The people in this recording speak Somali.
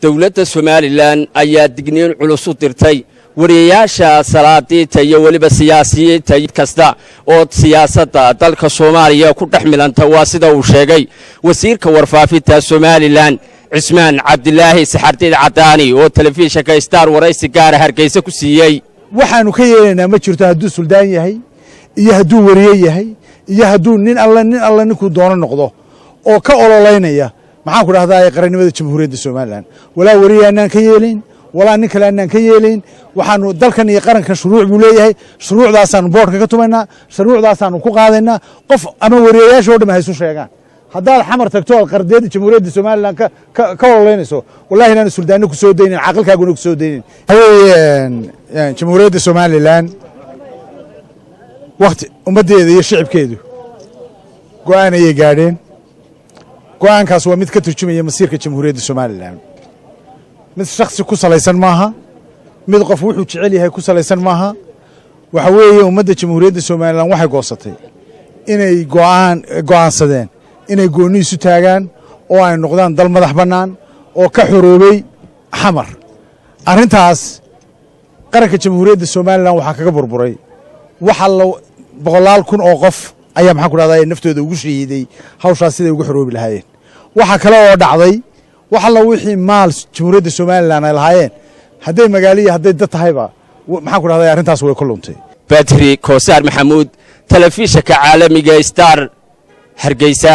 dowladda Somaliland ayaa digniin culus u dirtay wariyaasha salaadiinta iyo waliba siyaasiyiinta kasta oo siyaasadda dalka Soomaaliya ku dhaxmilanta waa sida uu sheegay wasiirka warfaafinta Somaliland Cismaan Cabdilaahi Saxardiid Cadaani oo telefishinka Star waraysi gaar Hargeysa ku siiyay waxaanu ka yeelanaa ma jirto hadduu suldaan yahay iyo hadduu wariye yahay iyo hadduu nin alla ninku doono noqdo oo ka ololeynaya maxaan ku dhahdaa qarannimada jamhuuriyadda Somaliland walaa wariyaanaan ka yeelin walaa nin kale aanan ka yeelin waxaanu dalkan iyo qarankan shuruuc buu leeyahay shuruucdaasaan boorka ka tumaynaa shuruucdaasaan ku qaadaynaa qof ama wariyayaasha oo dham haysu sheegaan haddaad xamar tagto qardeeda jamhuuriyadda Somaliland ka ololeynayso wallahi inaan suldaanno ku soo deynin aqalkaaguna ku soo deynin jamhuuriyadda Somaliland waqti ummadeeda iyo shacabkeedu go'aan ay gaadheen go'aankaas waa mid ka turjumaya masiirka jamhuuriyadda Somaliland mid shakhsi ku salaysan maaha mid qof wuxuu jecel yahay ku salaysan maaha waxa weeye ummadda jamhuuriyadda Somaliland waxay goosatay inay go'aansadeen inay gooni isu taagaan oo ay noqdaan dal madax bannaan oo ka xoroobay xamar arrintaas qaranka jamhuuriyadda Somaliland waxa kaga burburay waxa la boqolaal kun oo qof ayaa maxaan ku dhahdaa naftooda ugu shiiday hawshaas siday ugu xoroobi lahaayeen waxa kale oo dhacday waxa la wixii maal jamhuuriyadda Somaliland ay lahaayeen hadday magaaliya hadday dad tahayba maxaan ku dhahdaa arrintaas way ku luntay Badri Koosar Maxamuud telefishinka caalamiga Star Hargeysa.